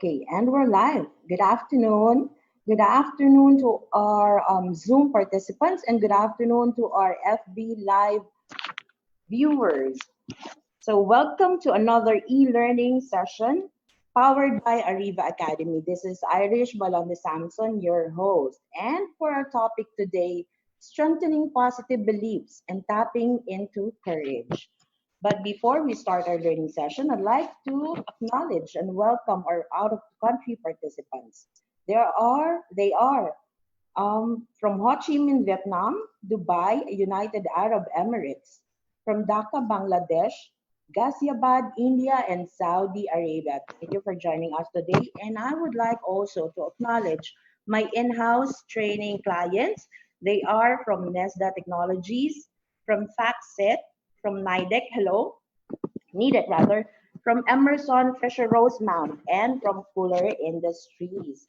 Okay, and we're live. Good afternoon. Good afternoon to our Zoom participants and good afternoon to our FB Live viewers. So, welcome to another e-learning session powered by Ariva Academy. This is Irish Balonde Samson, your host. And for our topic today, strengthening positive beliefs and tapping into courage. But before we start our learning session, I'd like to acknowledge and welcome our out-of-country participants. They are from Ho Chi Minh, Vietnam, Dubai, United Arab Emirates, from Dhaka, Bangladesh, Ghaziabad, India, and Saudi Arabia. Thank you for joining us today. And I would like also to acknowledge my in-house training clients. They are from Nesda Technologies, from FactSet, from NIDEC, hello, NIDEC rather, from Emerson Fisher Rosemount, and from Fuller Industries.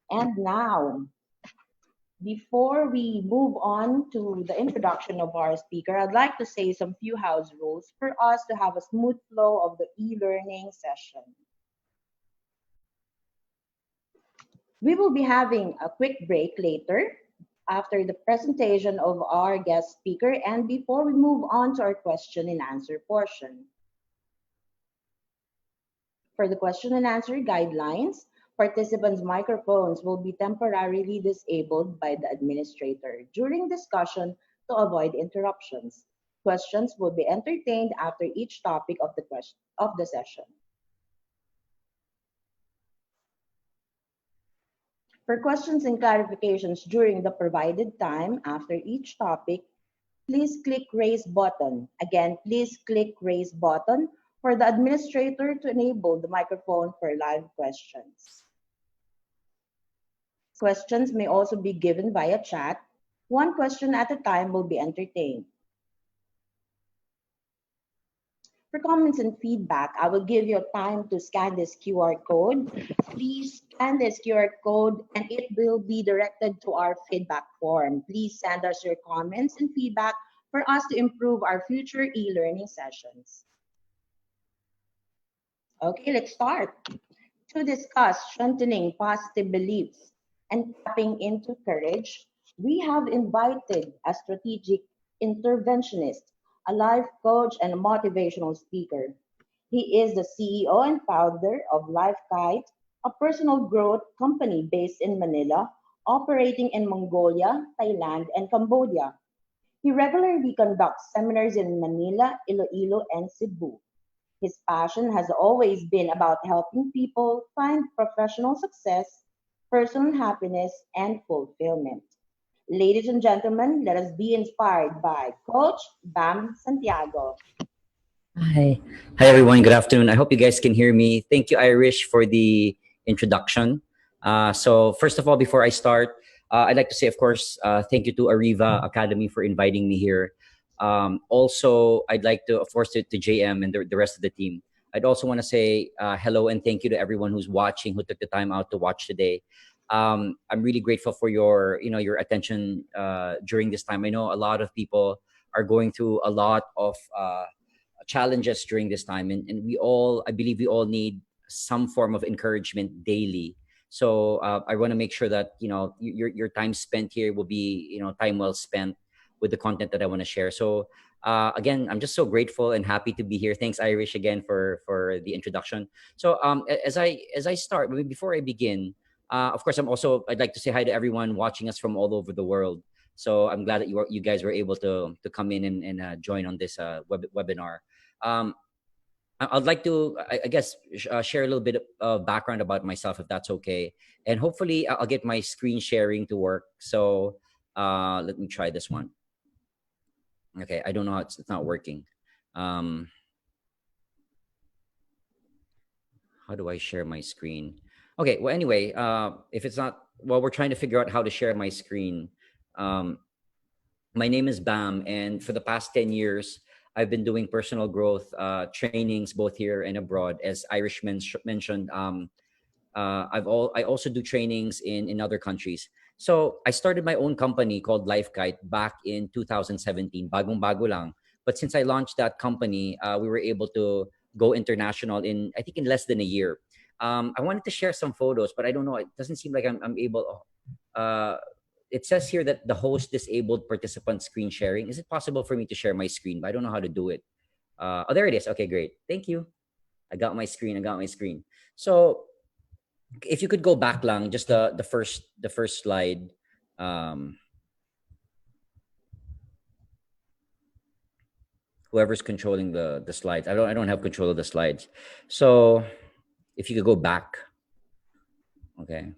And now, before we move on to the introduction of our speaker, I'd like to say some few house rules for us to have a smooth flow of the e-learning session. We will be having a quick break later after the presentation of our guest speaker and before we move on to our question and answer portion. For the question and answer guidelines, participants' microphones will be temporarily disabled by the administrator during discussion to avoid interruptions. Questions will be entertained after each topic of the session. For questions and clarifications during the provided time after each topic, please click Raise button. Again, please click Raise button for the administrator to enable the microphone for live questions. Questions may also be given via chat. One question at a time will be entertained. For comments and feedback, I will give you time to scan this QR code. Please scan this QR code and it will be directed to our feedback form. Please send us your comments and feedback for us to improve our future e-learning sessions. Okay, let's start. To discuss strengthening positive beliefs and tapping into courage, we have invited a strategic interventionist, a life coach, and a motivational speaker. He is the CEO and founder of LifeKite, a personal growth company based in Manila, operating in Mongolia, Thailand, and Cambodia. He regularly conducts seminars in Manila, Iloilo, and Cebu. His passion has always been about helping people find professional success, personal happiness, and fulfillment. Ladies and gentlemen, let us be inspired by Coach Bam Santiago. Hi. Hi, everyone. Good afternoon. I hope you guys can hear me. Thank you, Irish, for the introduction. So first of all, before I start, I'd like to say, of course, thank you to Ariva Academy for inviting me here. Also, I'd like to, of course, to JM and the rest of the team. I'd also want to say hello and thank you to everyone who's watching, who took the time out to watch today. I'm really grateful for your attention during this time. I know a lot of people are going through a lot of challenges during this time, and I believe we all need some form of encouragement daily. So I want to make sure that your time spent here will be time well spent with the content that I want to share. So again, I'm just so grateful and happy to be here. Thanks, Irish, again for the introduction. So as I start, before I begin, of course, I'd like to say hi to everyone watching us from all over the world. So I'm glad that you guys were able to come in and join on this webinar. I'd like to, I guess, share a little bit of background about myself, if that's okay. And hopefully I'll get my screen sharing to work. So let me try this one. Okay, I don't know how it's not working. How do I share my screen? Okay, well, anyway, if it's not, we're trying to figure out how to share my screen. My name is Bam, and for the past 10 years, I've been doing personal growth trainings both here and abroad. As Irish mentioned, I also do trainings in other countries. So I started my own company called LifeKite back in 2017, bagong bago lang. But since I launched that company, we were able to go international in less than a year. I wanted to share some photos, but I don't know. It doesn't seem like I'm able. Uh, it says here that the host disabled participant screen sharing. Is it possible for me to share my screen? But I don't know how to do it. Oh, there it is. Okay, great. Thank you. I got my screen. I got my screen. So if you could go back lang, just the first slide. Um, Whoever's controlling the slides. I don't have control of the slides. So if you could go back. Okay.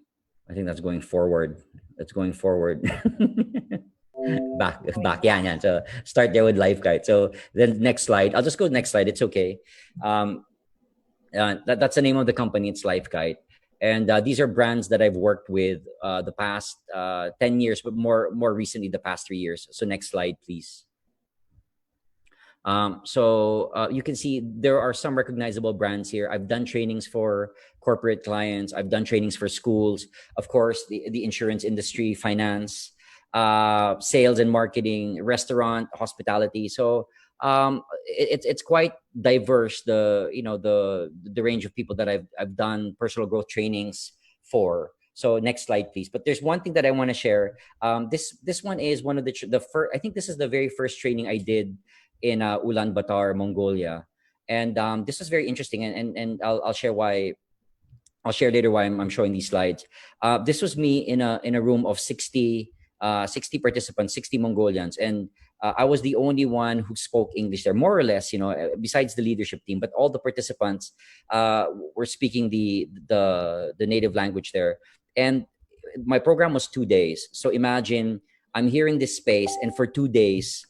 I think that's going forward. That's going forward. Back. Yeah. So start there with LifeKite. So then next slide. I'll just go next slide. It's okay. Um, that's the name of the company. It's LifeKite. And these are brands that I've worked with the past 10 years, but more recently, the past 3 years. So next slide, please. So you can see there are some recognizable brands here. I've done trainings for corporate clients. I've done trainings for schools. Of course, the insurance industry, finance, sales and marketing, restaurant, hospitality. So it's quite diverse. The range of people that I've done personal growth trainings for. So next slide, please. But there's one thing that I want to share. This one is one of the first. I think this is the very first training I did in Ulaanbaatar, Mongolia, and this was very interesting. And I'll share why. I'll share later why I'm showing these slides. This was me in a room of 60 participants, 60 Mongolians, and I was the only one who spoke English there, more or less. Besides the leadership team, but all the participants were speaking the native language there, and my program was 2 days. So imagine I'm here in this space, and for 2 days,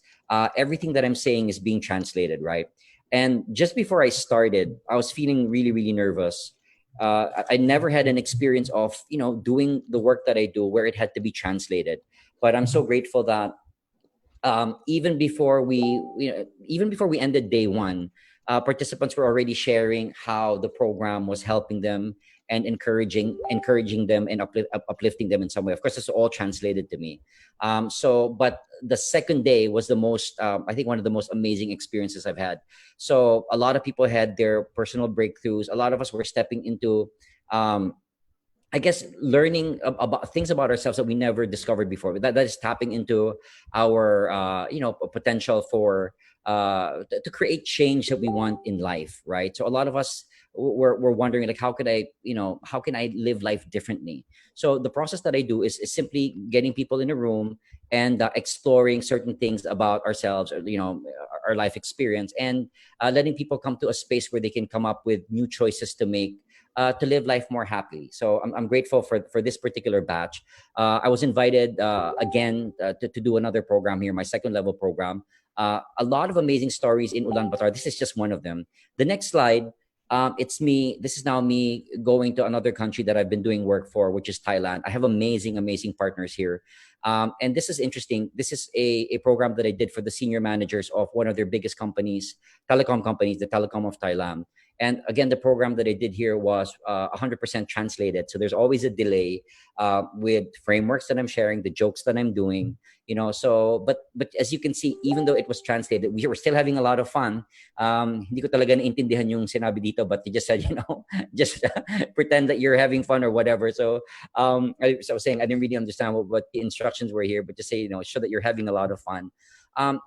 everything that I'm saying is being translated, right? And just before I started, I was feeling really, really nervous. I never had an experience of doing the work that I do where it had to be translated. But I'm so grateful that even before we ended day one, participants were already sharing how the program was helping them and encouraging them and uplifting them in some way. Of course, it's all translated to me. But the second day was the most, I think, one of the most amazing experiences I've had. So a lot of people had their personal breakthroughs. A lot of us were stepping into I guess learning about things about ourselves that we never discovered before. That is tapping into our potential for to create change that we want in life, right? So a lot of us we're wondering, like, how can I live life differently? So the process that I do is simply getting people in a room and exploring certain things about ourselves, or our life experience, and letting people come to a space where they can come up with new choices to make to live life more happily. So I'm grateful for this particular batch. I was invited again to do another program here, my second level program. A lot of amazing stories in Ulaanbaatar. This is just one of them. The next slide, it's me. This is now me going to another country that I've been doing work for, which is Thailand. I have amazing, amazing partners here. And this is interesting. This is a program that I did for the senior managers of one of their biggest companies, telecom companies, the Telecom of Thailand. And again, the program that I did here was 100% translated. So there's always a delay with frameworks that I'm sharing, the jokes that I'm doing, So, but as you can see, even though it was translated, we were still having a lot of fun. Hindi ko talaga naintindihan yung sinabi dito, but he just said, just pretend that you're having fun or whatever. So, so I was saying I didn't really understand what the instructions were here, but just say, show that you're having a lot of fun.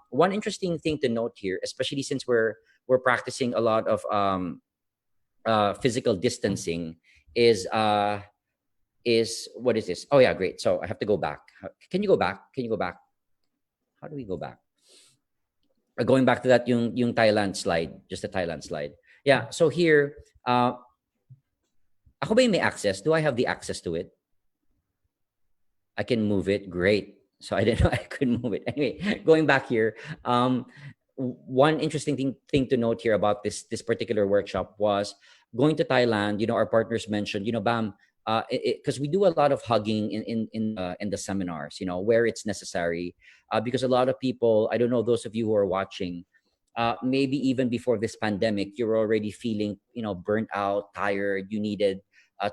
One interesting thing to note here, especially since we're practicing a lot of physical distancing, is what is this? Oh yeah, great. So I have to go back. Can you go back? Can you go back? How do we go back? Going back to that yung Thailand slide, just the Thailand slide. Yeah. So here, ako ba yung may access? Do I have the access to it? I can move it. Great. So I didn't know I could move it. Anyway, going back here, one interesting thing to note here about this particular workshop was going to Thailand. Our partners mentioned, Bam, because we do a lot of hugging in the seminars, where it's necessary, because a lot of people, I don't know, those of you who are watching, maybe even before this pandemic, you're already feeling, burnt out, tired. You needed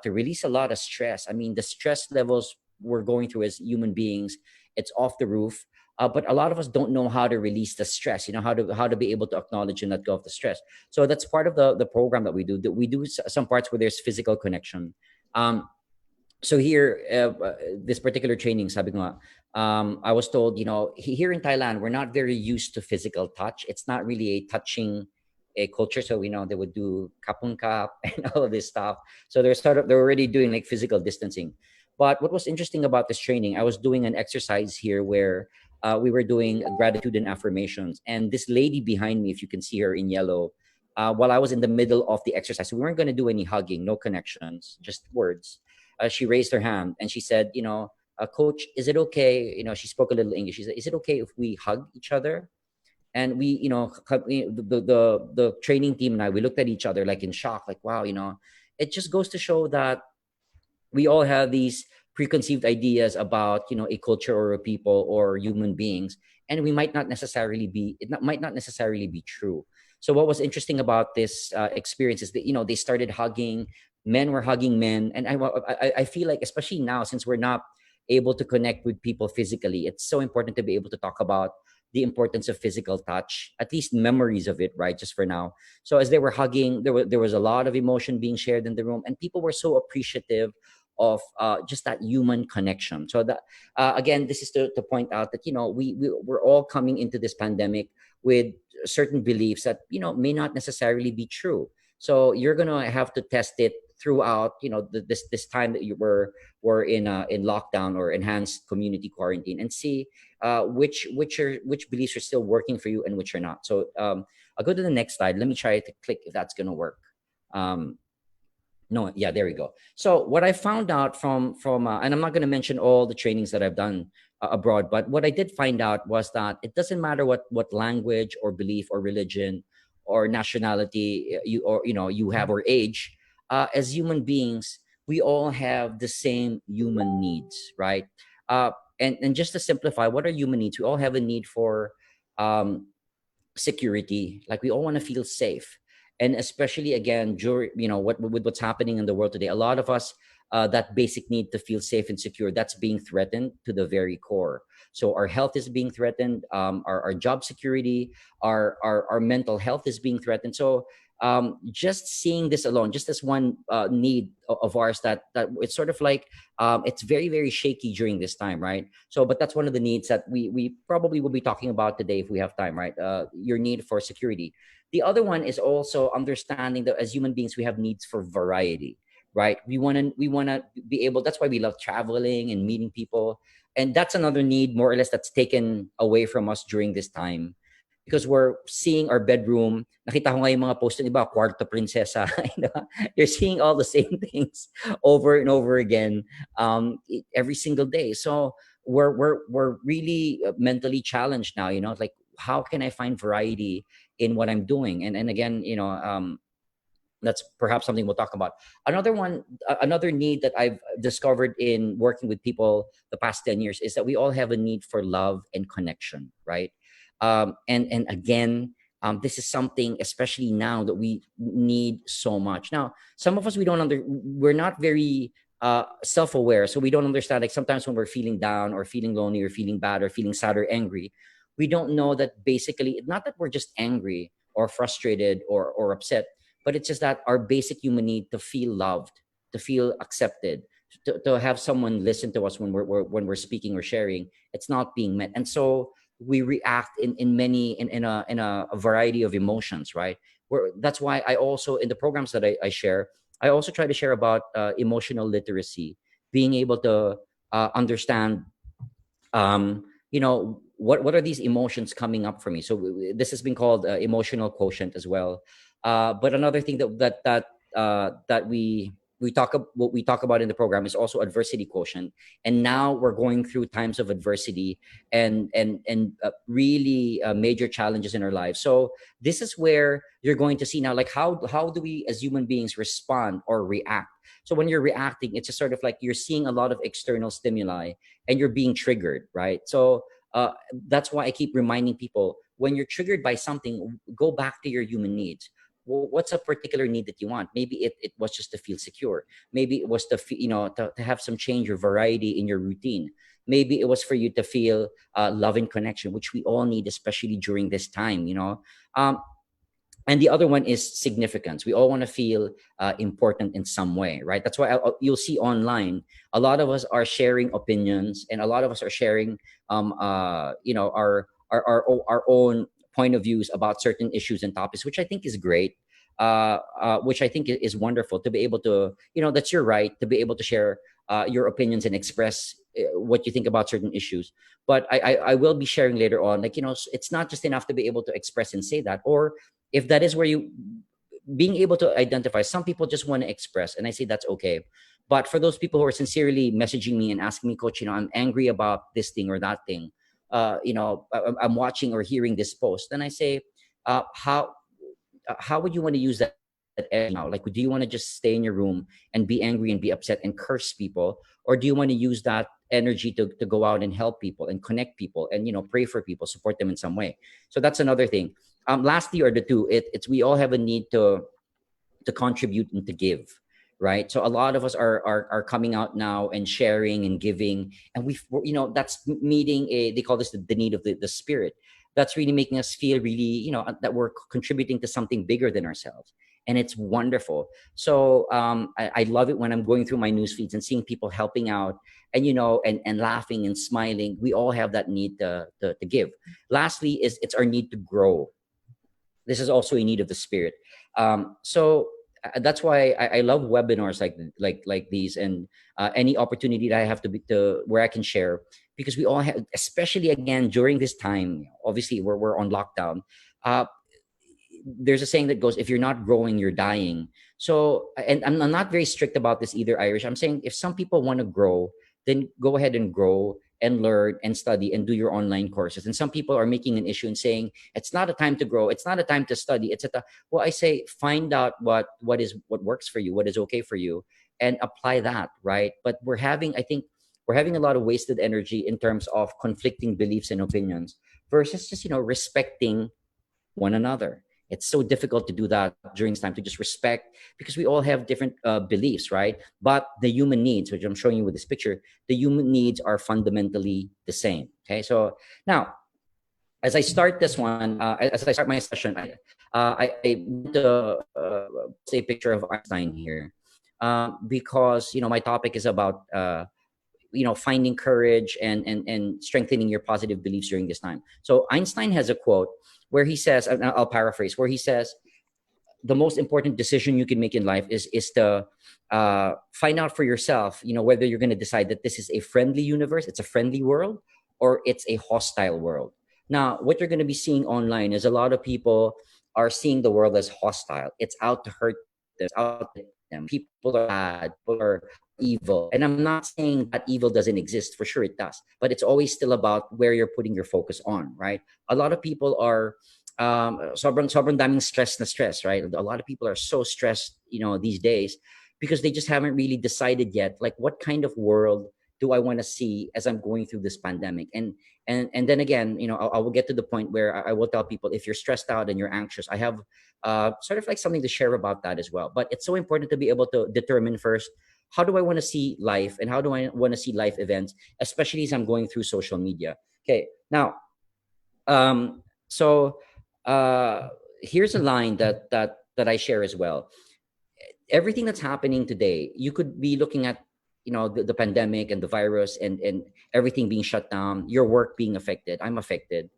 to release a lot of stress. I mean, the stress levels we're going through as human beings, it's off the roof. but a lot of us don't know how to release the stress, how to be able to acknowledge and let go of the stress. So that's part of the program that we do. That we do some parts where there's physical connection. Um, so here, this particular training, sabi ko nga, I was told, here in Thailand, we're not very used to physical touch. It's not really a touching a culture. So we know they would do kapung kap and all of this stuff. So they're already doing like physical distancing. But what was interesting about this training, I was doing an exercise here where we were doing gratitude and affirmations. And this lady behind me, if you can see her in yellow, while I was in the middle of the exercise, we weren't going to do any hugging, no connections, just words. She raised her hand and she said, coach, is it okay? She spoke a little English. She said, is it okay if we hug each other? And we, the training team and I, we looked at each other like in shock, like, wow, it just goes to show that we all have these preconceived ideas about a culture or a people or human beings, and we might not necessarily be might not necessarily be true. So what was interesting about this experience is that they started hugging, men were hugging men, and I feel like, especially now, since we're not able to connect with people physically, it's so important to be able to talk about the importance of physical touch, at least memories of it, right? Just for now. So as they were hugging, there was a lot of emotion being shared in the room, and people were so appreciative of just that human connection. So that again, this is to point out that we're all coming into this pandemic with certain beliefs that may not necessarily be true. So you're gonna have to test it throughout this time that you were in lockdown or enhanced community quarantine, and see which beliefs are still working for you and which are not. So I'll go to the next slide. Let me try to click if that's gonna work. Um, no, yeah, there we go. So what I found out from and I'm not going to mention all the trainings that I've done abroad, but what I did find out was that it doesn't matter what language or belief or religion or nationality you have, or age. As human beings, we all have the same human needs, right? uh, and just to simplify, what are human needs? We all have a need for um, security. Like, we all want to feel safe, and especially again during what with what's happening in the world today, a lot of us, that basic need to feel safe and secure, that's being threatened to the very core. So our health is being threatened, our job security, our mental health is being threatened. So just seeing this alone, just as one need of ours, that it's sort of like, it's very, very shaky during this time, right? So, but that's one of the needs that we probably will be talking about today if we have time, right? Your need for security. The other one is also understanding that as human beings, we have needs for variety, right? We want to be able. That's why we love traveling and meeting people, and that's another need, more or less, that's taken away from us during this time, because we're seeing our bedroom. Nakita ko nga yung mga post ng iba, kwarto prinsesa. You're seeing all the same things over and over again, every single day. So we're really mentally challenged now. Like, how can I find variety in what I'm doing? And again, that's perhaps something we'll talk about. Another need that I've discovered in working with people the past 10 years is that we all have a need for love and connection, right? And again, this is something, especially now, that we need so much. Now, some of us, we're not very self-aware, so we don't understand. Like, sometimes when we're feeling down or feeling lonely or feeling bad or feeling sad or angry, we don't know that basically, not that we're just angry or frustrated or upset, but it's just that our basic human need to feel loved, to feel accepted, to have someone listen to us when we're speaking or sharing, it's not being met. And so we react in a variety of emotions, right? That's why I also, in the programs that I share, I also try to share about emotional literacy, being able to understand, what are these emotions coming up for me. So this has been called emotional quotient as well. But another thing that what we talk about in the program is also adversity quotient. And now we're going through times of adversity and really major challenges in our lives. So this is where you're going to see now, like, how do we as human beings respond or react. So when you're reacting, it's just sort of like you're seeing a lot of external stimuli and you're being triggered, right? So that's why I keep reminding people, when you're triggered by something, go back to your human needs. What's a particular need that you want? Maybe it was just to feel secure. Maybe it was to have some change or variety in your routine. maybe it was for you to feel love and connection, which we all need, especially during this time, and the other one is significance. We all want to feel important in some way, right? That's why you'll see online a lot of us are sharing opinions, and a lot of us are sharing our own point of views about certain issues and topics, which I think is great. Which I think is wonderful to be able to, that's your right to be able to share your opinions and express what you think about certain issues. But I will be sharing later on, like, it's not just enough to be able to express and say that, or if that is where you being able to identify. Some people just want to express, and I say that's okay. But for those people who are sincerely messaging me and asking me, Coach, I'm angry about this thing or that thing, I'm watching or hearing this post, then I say, how would you want to use that energy now? Like, do you want to just stay in your room and be angry and be upset and curse people, or do you want to use that energy to go out and help people and connect people and pray for people, support them in some way? So that's another thing. Lastly, or the two, it's we all have a need to contribute and to give, right? So a lot of us are coming out now and sharing and giving, and that's meeting they call this the need of the spirit. That's really making us feel really, that we're contributing to something bigger than ourselves, and it's wonderful. So I love it when I'm going through my news feeds and seeing people helping out, and and laughing and smiling. We all have that need to give. Lastly, is it's our need to grow. This is also a need of the spirit. So that's why I love webinars like these, and any opportunity that I have to where I can share, because we all have, especially again during this time. Obviously, we're on lockdown. Uh, there's a saying that goes, if you're not growing, you're dying. So, and I'm not very strict about this either, Irish. I'm saying if some people want to grow, then go ahead and grow and learn and study and do your online courses. And some people are making an issue and saying it's not a time to grow, it's not a time to study, it's well, I say find out what works for you, what is okay for you, and apply that, right? But I think we're having a lot of wasted energy in terms of conflicting beliefs and opinions versus just respecting one another. It's so difficult to do that during this time, to just respect, because we all have different beliefs, right? But the human needs, which I'm showing you with this picture, the human needs are fundamentally the same. Okay, so now as I start this one, as I start my session, I want to say a picture of Einstein here, because my topic is about finding courage and strengthening your positive beliefs during this time. So Einstein has a quote where he says, and I'll paraphrase, where he says, the most important decision you can make in life is to find out for yourself, whether you're going to decide that this is a friendly universe, it's a friendly world, or it's a hostile world. Now, what you're going to be seeing online is a lot of people are seeing the world as hostile. It's out to hurt them, it's out to hit them. People are bad, people are evil. And I'm not saying that evil doesn't exist. For sure it does. But it's always still about where you're putting your focus on, right? A lot of people are sobrang daming stress, right? A lot of people are so stressed, these days, because they just haven't really decided yet, like, what kind of world do I want to see as I'm going through this pandemic? And then again, I will get to the point where I will tell people, if you're stressed out and you're anxious, I have sort of like something to share about that as well. But it's so important to be able to determine first, how do I want to see life, and how do I want to see life events, especially as I'm going through social media. Okay, now, so here's a line that I share as well. Everything that's happening today, you could be looking at, the pandemic and the virus and everything being shut down, your work being affected. I'm affected.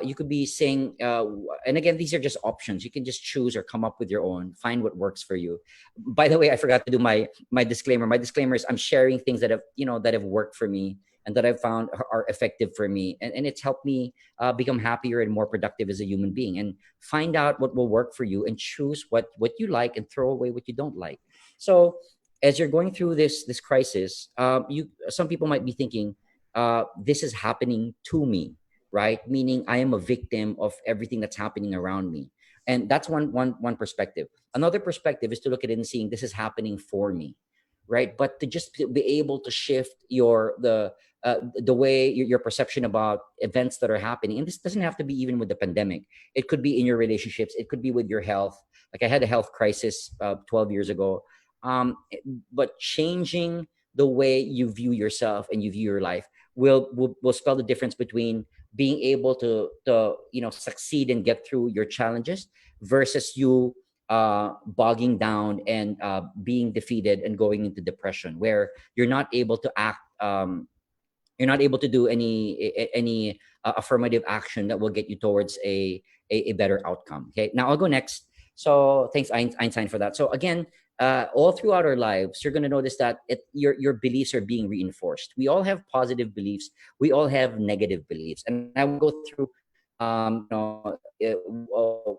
You could be saying, and again, these are just options. You can just choose or come up with your own, find what works for you. By the way, I forgot to do my disclaimer. My disclaimer is I'm sharing things that have worked for me and that I've found are effective for me. And it's helped me become happier and more productive as a human being. And find out what will work for you and choose what you like and throw away what you don't like. So as you're going through this crisis, some people might be thinking, this is happening to me, right? Meaning I am a victim of everything that's happening around me. And that's one perspective. Another perspective is to look at it and seeing this is happening for me, right? But to just be able to shift the way your perception about events that are happening, and this doesn't have to be even with the pandemic. It could be in your relationships. It could be with your health. Like I had a health crisis 12 years ago. But changing the way you view yourself and you view your life will spell the difference between being able to succeed and get through your challenges versus you bogging down and being defeated and going into depression where you're not able to act, you're not able to do any affirmative action that will get you towards a better outcome. Okay, now I'll go next. So thanks Einstein for that. So again, all throughout our lives, you're going to notice that your beliefs are being reinforced. We all have positive beliefs, we all have negative beliefs, and I won't go through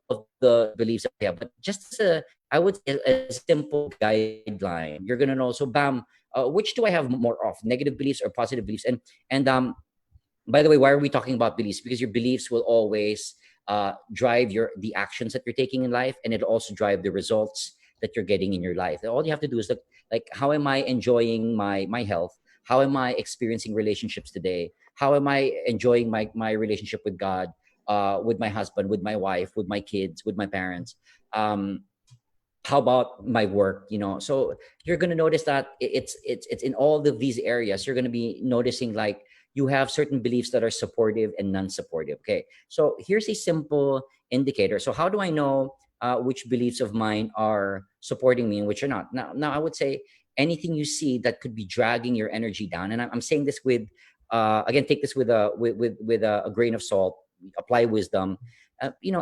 of the beliefs that we have, but just as I would say a simple guideline, you're going to know. So bam, which do I have more of, negative beliefs or positive beliefs? And by the way, why are we talking about beliefs? Because your beliefs will always drive the actions that you're taking in life, and it'll also drive the results that you're getting in your life. And all you have to do is look, like, how am I enjoying my health? How am I experiencing relationships today? How am I enjoying my relationship with God, with my husband, with my wife, with my kids, with my parents? How about my work? So you're going to notice that it's in all of these areas. You're going to be noticing, like, you have certain beliefs that are supportive and non-supportive. Okay, so here's a simple indicator. So how do I know which beliefs of mine are supporting me and which are not? Now I would say anything you see that could be dragging your energy down, and I'm saying this with again, take this with a grain of salt, apply wisdom.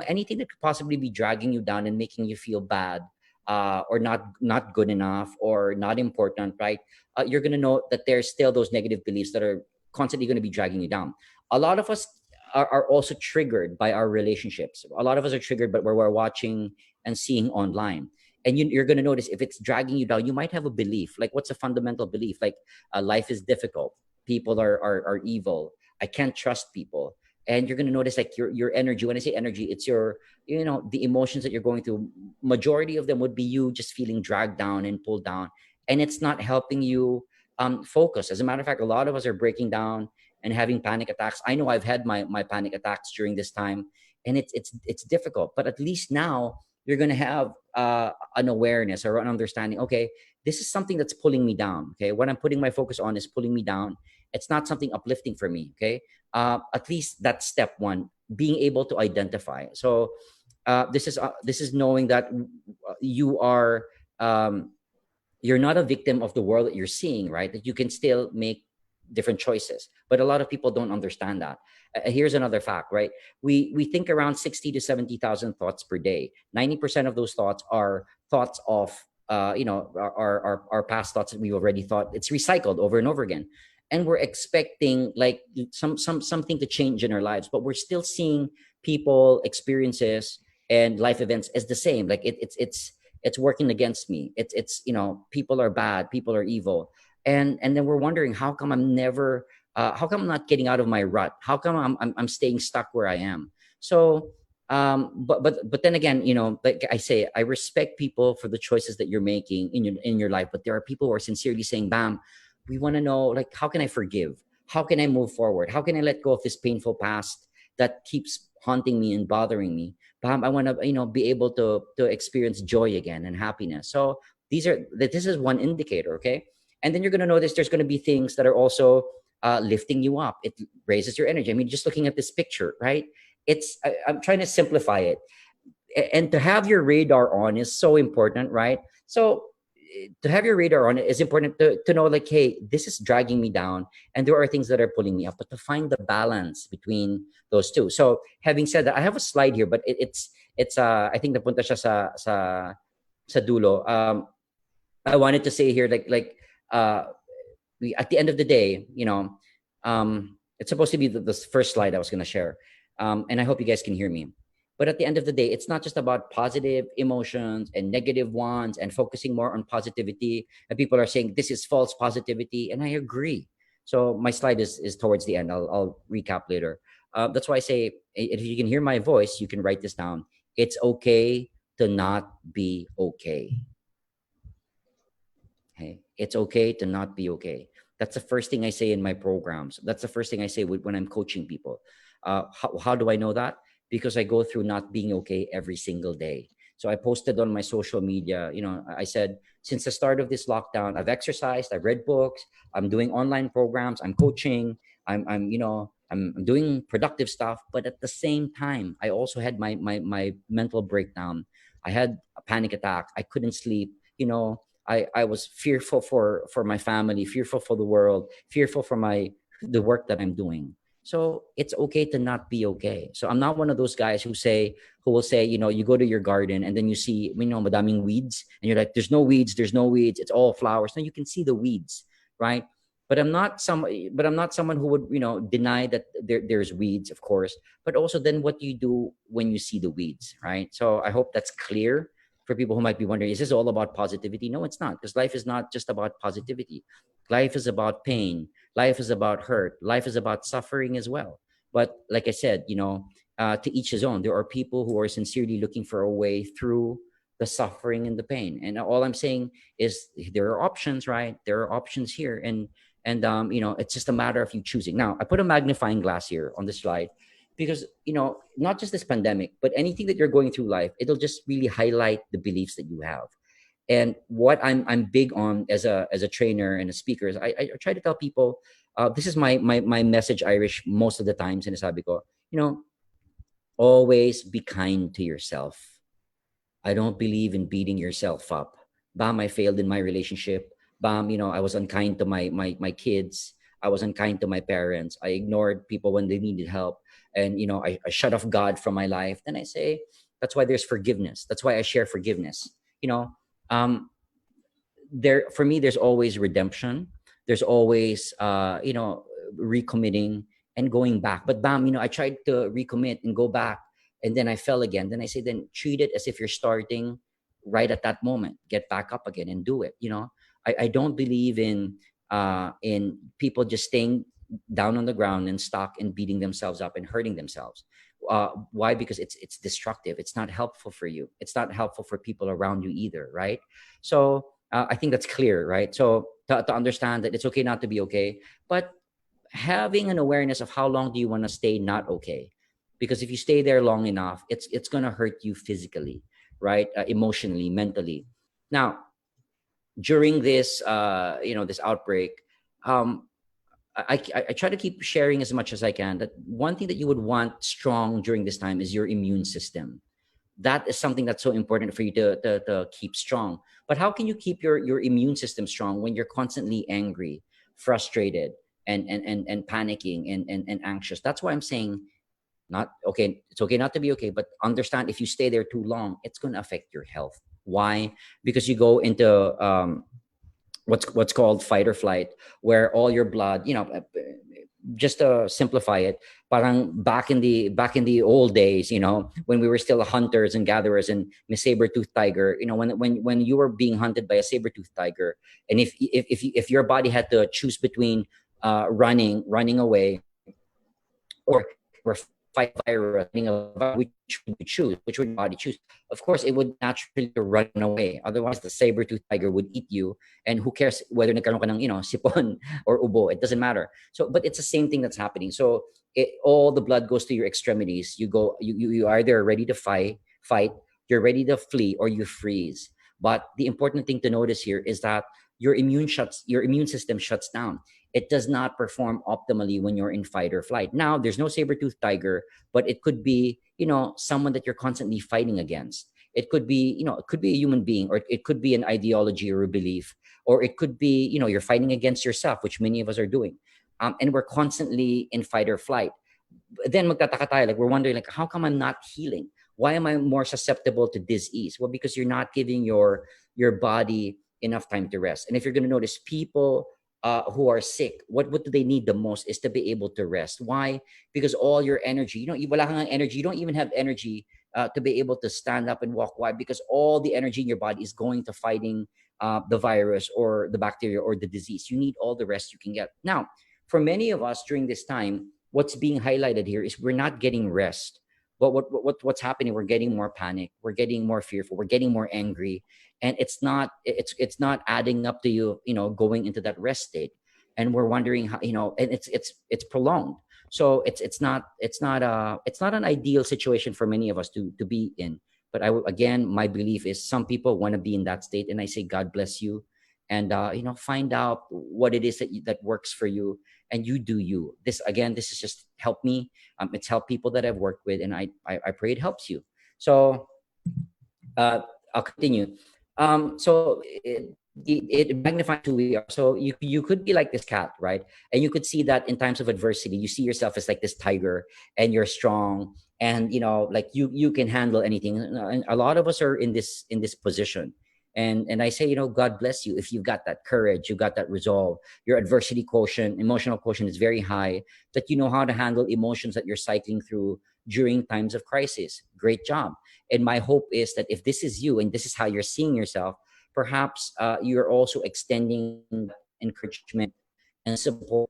Anything that could possibly be dragging you down and making you feel bad, or not good enough or not important, right? You're going to know that there's still those negative beliefs that are constantly going to be dragging you down. A lot of us are also triggered by our relationships. A lot of us are triggered by where we're watching and seeing online. And you're going to notice if it's dragging you down, you might have a belief. Like, what's a fundamental belief? Like, life is difficult. People are evil. I can't trust people. And you're going to notice, like, your energy. When I say energy, it's your, the emotions that you're going through. Majority of them would be you just feeling dragged down and pulled down, and it's not helping you focus. As a matter of fact, a lot of us are breaking down and having panic attacks. I know I've had my panic attacks during this time, and it's difficult. But at least now you're going to have an awareness or an understanding. Okay, this is something that's pulling me down. Okay, what I'm putting my focus on is pulling me down. It's not something uplifting for me. Okay, at least that's step one, being able to identify. So this is knowing that you are you're not a victim of the world that you're seeing, right? That you can still make different choices. But a lot of people don't understand that. Here's another fact, right? We think around 60 to 70,000 thoughts per day. 90% of those thoughts are thoughts of our past thoughts that we already thought. It's recycled over and over again. And we're expecting, like, something to change in our lives, but we're still seeing people, experiences, and life events as the same. Like, it's working against me. It's people are bad, people are evil, and then we're wondering, how come how come I'm not getting out of my rut? How come I'm staying stuck where I am? So but then again, like I say, I respect people for the choices that you're making in your life, but there are people who are sincerely saying, bam, we want to know, like, how can I forgive? How can I move forward? How can I let go of this painful past that keeps haunting me and bothering me? But I want to, be able to experience joy again and happiness. So this is one indicator. Okay, and then you're going to notice there's going to be things that are also lifting you up. It raises your energy. I mean, just looking at this picture, right? I'm trying to simplify it, and to have your radar on is so important, right? So to have your radar on it is important to know, like, hey, this is dragging me down, and there are things that are pulling me up, but to find the balance between those two. So having said that, I have a slide here, but it's I think napunta siya sa dulo. I wanted to say here, like we, at the end of the day, it's supposed to be the first slide I was going to share, and I hope you guys can hear me. But at the end of the day, it's not just about positive emotions and negative ones and focusing more on positivity. And people are saying this is false positivity, and I agree. So my slide is towards the end. I'll recap later. That's why I say, if you can hear my voice, you can write this down. It's okay to not be okay. Hey, it's okay to not be okay. That's the first thing I say in my programs. That's the first thing I say when I'm coaching people. How do I know that? Because I go through not being okay every single day. So I posted on my social media, I said, since the start of this lockdown, I've exercised, I've read books, I'm doing online programs, I'm coaching, I'm doing productive stuff, but at the same time, I also had my mental breakdown. I had a panic attack. I couldn't sleep. I was fearful for my family, fearful for the world, fearful for the work that I'm doing. So it's okay to not be okay. So I'm not one of those guys who will say, you go to your garden and then you see, madaming weeds, and you're like, there's no weeds, it's all flowers. No, you can see the weeds, right? But I'm not someone who would, deny that there's weeds, of course. But also, then what do you do when you see the weeds, right? So I hope that's clear for people who might be wondering, is this all about positivity? No, it's not, because life is not just about positivity. Life is about pain. Life is about hurt. Life is about suffering as well. But like I said, to each his own. There are people who are sincerely looking for a way through the suffering and the pain. And all I'm saying is there are options, right? There are options here. And it's just a matter of you choosing. Now, I put a magnifying glass here on the slide because, not just this pandemic, but anything that you're going through life, it'll just really highlight the beliefs that you have. And what I'm big on as a trainer and a speaker is I try to tell people, this is my message, Irish, most of the time. Sinasabi ko, always be kind to yourself. I don't believe in beating yourself up. Bam, I failed in my relationship. Bam, I was unkind to my kids. I was unkind to my parents. I ignored people when they needed help. And, I shut off God from my life. Then I say, that's why there's forgiveness. That's why I share forgiveness. You know, um, there for me, there's always redemption. There's always, recommitting and going back. But bam, I tried to recommit and go back, and then I fell again. Then I say, then treat it as if you're starting right at that moment. Get back up again and do it. I don't believe in people just staying down on the ground and stuck and beating themselves up and hurting themselves. Why? Because it's destructive. It's not helpful for you. It's not helpful for people around you either, right? So I think that's clear, right? So to understand that it's okay not to be okay, but having an awareness of how long do you want to stay not okay, because if you stay there long enough, it's going to hurt you physically, right? Emotionally, mentally. Now, during this outbreak, um, I try to keep sharing as much as I can that one thing that you would want strong during this time is your immune system. That is something that's so important for you to keep strong. But how can you keep your immune system strong when you're constantly angry, frustrated, and panicking and anxious? That's why I'm saying, not okay, it's okay not to be okay, but understand, if you stay there too long, it's going to affect your health. Why? Because you go into what's called fight or flight, where all your blood, just to simplify it, parang back in the old days, when we were still hunters and gatherers, and the saber-toothed tiger, when you were being hunted by a saber-toothed tiger, and if your body had to choose between running away, or we're fighting a virus, which would you choose? Which would your body choose? Of course, it would naturally to run away. Otherwise, the saber-toothed tiger would eat you. And who cares whether nagkaroon ka ng, sipon or ubo? It doesn't matter. So, but it's the same thing that's happening. So, all the blood goes to your extremities. You either ready to fight, you're ready to flee, or you freeze. But the important thing to notice here is that your immune system shuts down. It does not perform optimally when you're in fight or flight. Now, there's no saber-toothed tiger, but it could be, someone that you're constantly fighting against. It could be, it could be a human being, or it could be an ideology or a belief, or it could be, you're fighting against yourself, which many of us are doing. And we're constantly in fight or flight. Then magtataka tayo, like we're wondering, like, how come I'm not healing? Why am I more susceptible to disease? Well, because you're not giving your body enough time to rest. And if you're going to notice, people who are sick, what do they need the most is to be able to rest. Why? Because all your energy, wala kang energy. You don't even have energy to be able to stand up and walk. Why? Because all the energy in your body is going to fighting the virus or the bacteria or the disease. You need all the rest you can get. Now, for many of us during this time, what's being highlighted here is we're not getting rest. But what's happening? We're getting more panic. We're getting more fearful. We're getting more angry, and it's not adding up to going into that rest state. And we're wondering how, and it's prolonged. So it's not an ideal situation for many of us to be in. But again, my belief is some people want to be in that state, and I say, God bless you. and find out what it is that works for you, and you do you. This, again, this has just helped me. It's helped people that I've worked with, and I pray it helps you. So uh, I'll continue. So it magnifies who we are. So you could be like this cat, right? And you could see that in times of adversity, you see yourself as like this tiger, and you're strong, and like you can handle anything. And a lot of us are in this position. And I say, God bless you if you've got that courage, you've got that resolve. Your adversity quotient, emotional quotient is very high, that you know how to handle emotions that you're cycling through during times of crisis. Great job. And my hope is that if this is you and this is how you're seeing yourself, perhaps you're also extending that encouragement and support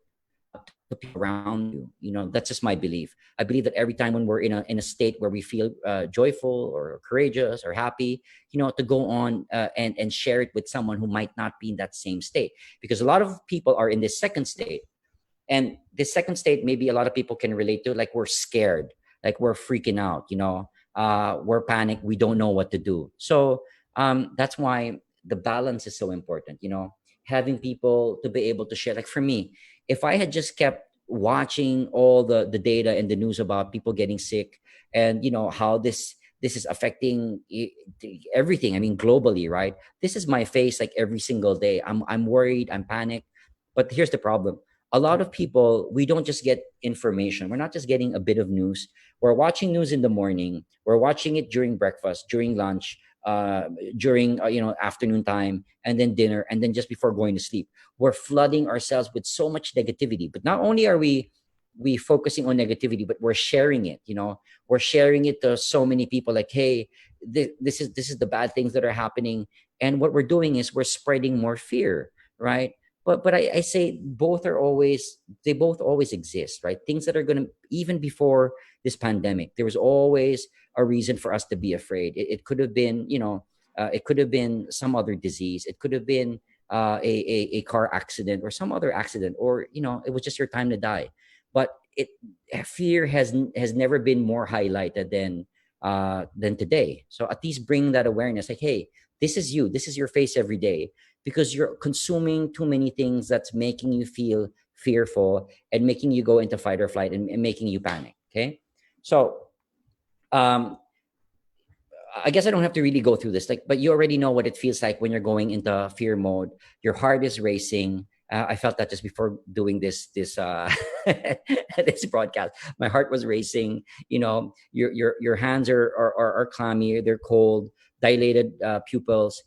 to people around you. That's just my belief. I believe that every time when we're in a state where we feel joyful or courageous or happy, to go on and share it with someone who might not be in that same state, because a lot of people are in this second state. And this second state, maybe a lot of people can relate to, like we're scared, like we're freaking out, we're panicked, we don't know what to do. So that's why the balance is so important, having people to be able to share. Like for me, if I had just kept watching all the data and the news about people getting sick, and how this is affecting everything, I mean globally, right? This is my face like every single day. I'm worried, I'm panicked. But here's the problem: a lot of people, we don't just get information. We're not just getting a bit of news. We're watching news in the morning. We're watching it during breakfast, during lunch, during afternoon time, and then dinner, and then just before going to sleep. We're flooding ourselves with so much negativity. But not only are we focusing on negativity, but we're sharing it. We're sharing it to so many people. Like, hey, this is the bad things that are happening, and what we're doing is we're spreading more fear, right? But I say they both always exist, right? Things that are going to, even before this pandemic, there was always a reason for us to be afraid. It could have been, it could have been some other disease. It could have been a car accident or some other accident, or it was just your time to die. But fear has never been more highlighted than today. So at least bring that awareness, like, hey, this is you, this is your face every day, because you're consuming too many things that's making you feel fearful and making you go into fight or flight, and making you panic. Okay. So um I guess I don't have to really go through this, like, but you already know what it feels like when you're going into fear mode. Your heart is racing. I felt that just before doing this this broadcast. My heart was racing. Your hands are clammy. They're cold, dilated pupils.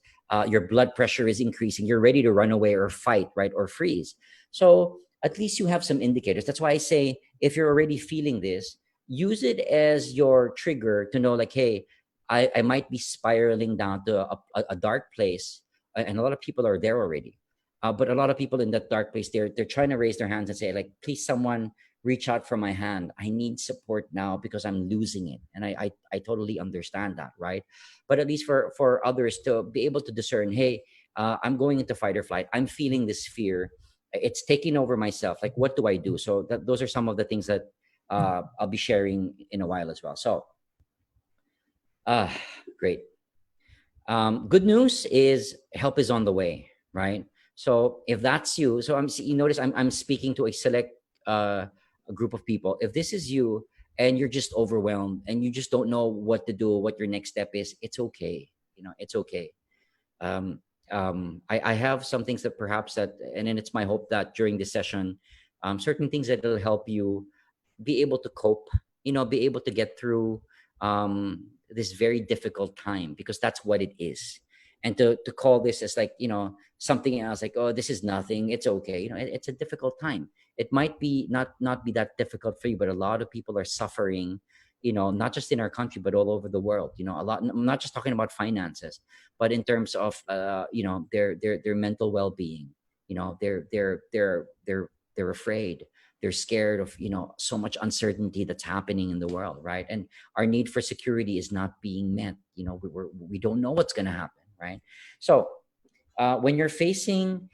Your blood pressure is increasing. You're ready to run away or fight, right, or freeze. So at least you have some indicators. That's why I say, if you're already feeling this, use it as your trigger to know, like, hey, I might be spiraling down to a dark place, and a lot of people are there already. But a lot of people in that dark place, they're trying to raise their hands and say, like, please, someone reach out for my hand. I need support now because I'm losing it, and I totally understand that, right? But at least for others to be able to discern, hey, I'm going into fight or flight. I'm feeling this fear. It's taking over myself. Like, what do I do? So those are some of the things that I'll be sharing in a while as well. So Ah, great. Good news is help is on the way, right? So if that's you, so you notice I'm speaking to a select a group of people. If this is you and you're just overwhelmed and you just don't know what to do, what your next step is, it's okay. It's okay. Um, I have some things that perhaps that, and then it's my hope that during this session, certain things that will help you be able to cope, be able to get through this very difficult time, because that's what it is. And to call this as, like, something else, like, oh, this is nothing, it's okay. It's a difficult time. It might be not be that difficult for you, but a lot of people are suffering, not just in our country, but all over the world. A lot. I'm not just talking about finances, but in terms of their mental well-being. They're afraid, they're scared of so much uncertainty that's happening in the world, right? And our need for security is not being met. We don't know what's going to happen, right? So when you're facing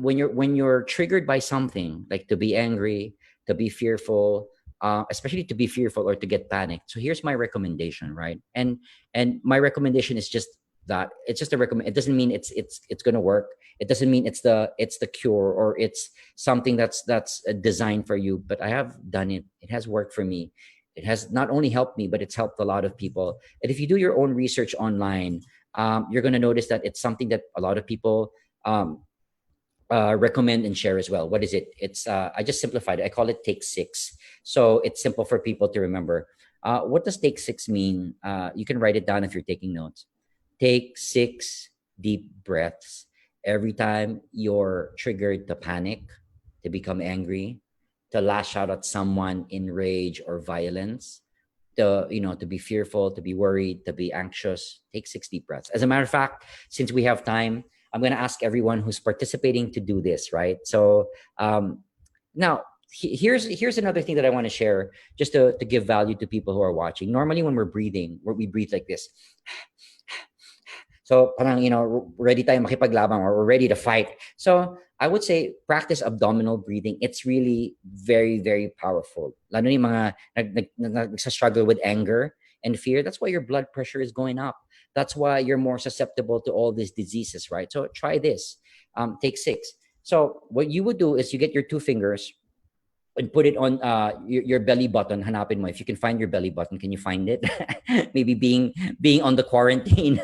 when you're triggered by something, like to be angry, to be fearful, especially to be fearful or to get panicked, so here's my recommendation, right? And my recommendation is just that. It's just a recommend. It doesn't mean it's going to work. It doesn't mean it's the cure, or it's something that's designed for you. But I have done it. It has worked for me. It has not only helped me, but it's helped a lot of people. And if you do your own research online, you're going to notice that it's something that a lot of people um, recommend and share as well. What is it? It's I just simplified it. I call it Take Six, so it's simple for people to remember. What does Take Six mean? You can write it down if you're taking notes. Take 6 deep breaths every time you're triggered to panic, to become angry, to lash out at someone in rage or violence, to be fearful, to be worried, to be anxious. Take 6 deep breaths. As a matter of fact, since we have time, I'm going to ask everyone who's participating to do this, right? So now here's another thing that I want to share, just to give value to people who are watching. Normally when we're breathing, we breathe like this. So parang, ready tayo makipaglaban, or we're ready to fight. So I would say practice abdominal breathing. It's really very, very powerful. Lalo na yung mga struggle with anger and fear. That's why your blood pressure is going up. That's why you're more susceptible to all these diseases, right? So try this. Take 6. So what you would do is you get your 2 fingers and put it on your belly button. Hanapin mo. If you can find your belly button, can you find it? Maybe being on the quarantine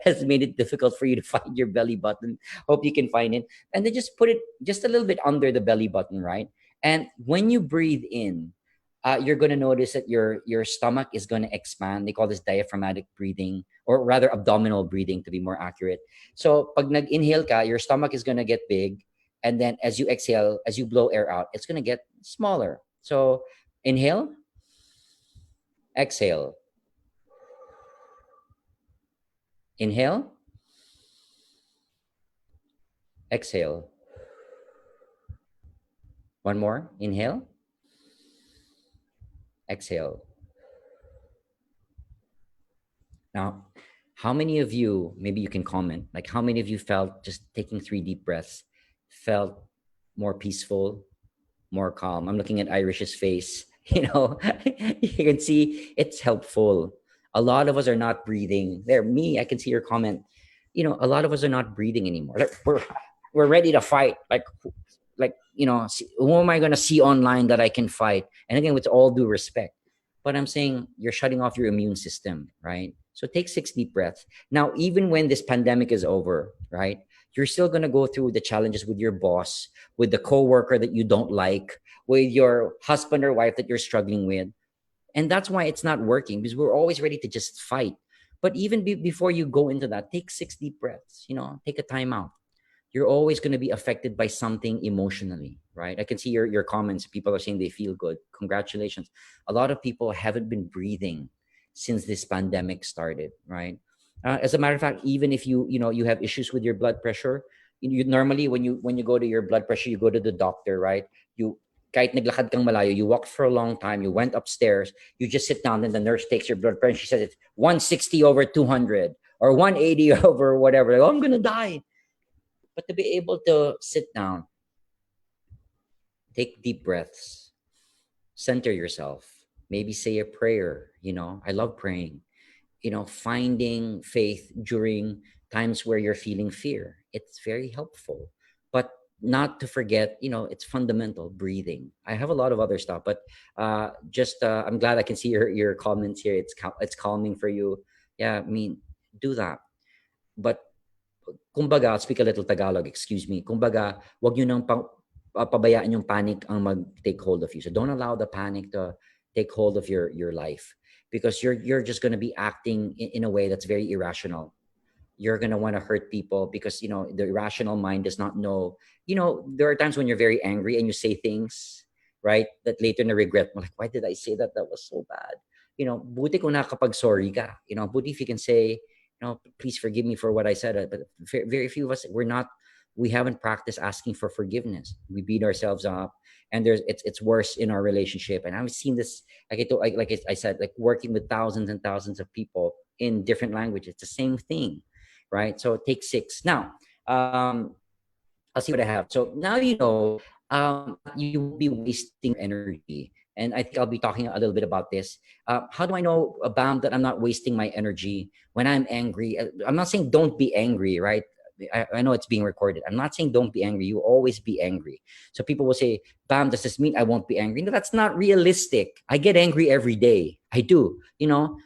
has made it difficult for you to find your belly button. Hope you can find it. And then just put it just a little bit under the belly button, right? And when you breathe in, you're going to notice that your stomach is going to expand. They call this diaphragmatic breathing, or rather abdominal breathing to be more accurate. So pag nag-inhale ka, your stomach is going to get big. And then as you exhale, as you blow air out, it's going to get smaller. So inhale, exhale. Inhale, exhale. One more. Inhale, exhale. Now, how many of you, maybe you can comment, like how many of you felt just taking 3 deep breaths, felt more peaceful, more calm? I'm looking at Irish's face. You can see it's helpful. A lot of us are not breathing. There, me, I can see your comment. A lot of us are not breathing anymore. Like we're ready to fight. Who am I going to see online that I can fight? And again, with all due respect, but I'm saying you're shutting off your immune system, right? So take 6 deep breaths. Now, even when this pandemic is over, right, you're still going to go through the challenges with your boss, with the coworker that you don't like, with your husband or wife that you're struggling with. And that's why it's not working, because we're always ready to just fight. But even before you go into that, take 6 deep breaths, take a time out. You're always going to be affected by something emotionally, right? I can see your comments. People are saying they feel good. Congratulations. A lot of people haven't been breathing since this pandemic started, right? As a matter of fact, even if you have issues with your blood pressure, you normally when you go to your blood pressure, you go to the doctor, right? You kahit naglakad kang malayo, you walked for a long time, you went upstairs, you just sit down, and the nurse takes your blood pressure. She says it's 160 over 200 or 180 over whatever. Like, oh, I'm gonna die. But to be able to sit down, take deep breaths, center yourself, maybe say a prayer. I love praying. Finding faith during times where you're feeling fear. It's very helpful. But not to forget, it's fundamental breathing. I have a lot of other stuff, but I'm glad I can see your comments here. It's calming for you. Yeah, I mean, do that. But kumbaga, I'll speak a little Tagalog, excuse me. Kumbaga, wag nyo nang pabayaan yung panic ang mag-take hold of you. So don't allow the panic to take hold of your life, because you're just going to be acting in a way that's very irrational. You're going to want to hurt people because, the irrational mind does not know. There are times when you're very angry and you say things, right, that later na regret mo. Like, why did I say that? That was so bad. Buti kung nakakapag-sorry ka. Buti if you can say, please forgive me for what I said. But very few of us, we haven't practiced asking for forgiveness. We beat ourselves up, and it's worse in our relationship. And I've seen this, like I said, like working with thousands and thousands of people in different languages. It's the same thing, right? So take 6. Now, I'll see what I have. So now you won't be wasting energy and I think I'll be talking a little bit about this. How do I know, Bam, that I'm not wasting my energy when I'm angry? I'm not saying don't be angry, right? I know it's being recorded. I'm not saying don't be angry. You always be angry. So people will say, Bam, does this mean I won't be angry? No, that's not realistic. I get angry every day. I do,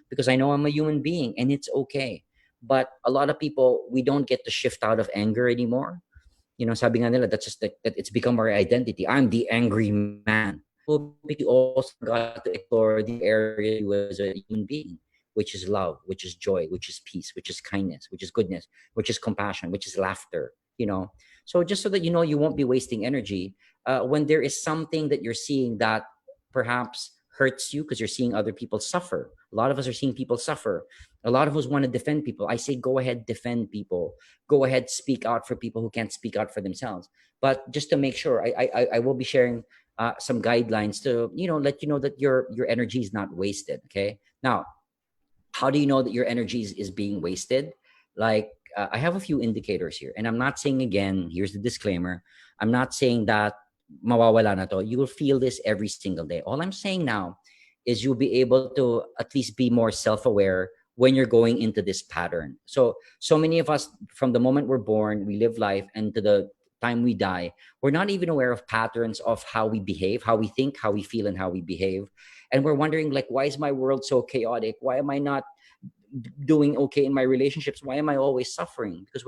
because I know I'm a human being and it's okay. But a lot of people, we don't get to shift out of anger anymore. Sabi nga nila, that's just that it's become our identity. I'm the angry man. Well, because you also forgot to explore the areas you as a human being, which is love, which is joy, which is peace, which is kindness, which is goodness, which is compassion, which is laughter. So just so that you won't be wasting energy when there is something that you're seeing that perhaps hurts you because you're seeing other people suffer. A lot of us are seeing people suffer. A lot of us want to defend people. I say go ahead, defend people. Go ahead, speak out for people who can't speak out for themselves. But just to make sure, I will be sharing some guidelines to let you know that your energy is not wasted. Okay. Now, how do you know that your energy is being wasted? Like, I have a few indicators here, and I'm not saying, again, here's the disclaimer, I'm not saying that mawawala na to. You will feel this every single day. All I'm saying now is you'll be able to at least be more self-aware when you're going into this pattern. So many of us, from the moment we're born, we live life, and to the time we die, we're not even aware of patterns of how we behave, how we think, how we feel, and how we behave. And we're wondering, like, why is my world so chaotic? Why am I not doing okay in my relationships? Why am I always suffering? Because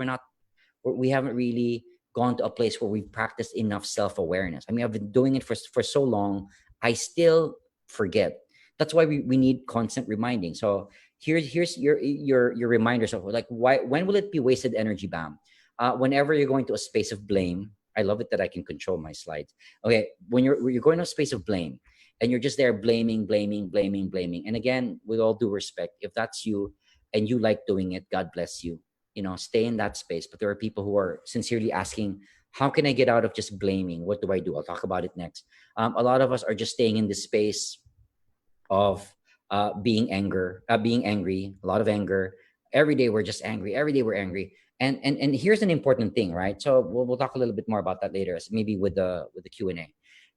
we haven't really gone to a place where we've practiced enough self-awareness. I mean, I've been doing it for so long, I still forget. That's why we need constant reminding. So here's your reminders of, like, why, when will it be wasted energy, Bam? Whenever you're going to a space of blame. I love it that I can control my slides. Okay, when you're going to a space of blame, and you're just there blaming, blaming, blaming, blaming. And again, with all due respect, if that's you and you like doing it, God bless you. Stay in that space. But there are people who are sincerely asking, how can I get out of just blaming? What do I do? I'll talk about it next. A lot of us are just staying in this space of being angry, a lot of anger. Every day we're just angry. Every day we're angry. And here's an important thing, right? So we'll talk a little bit more about that later, maybe with the Q&A.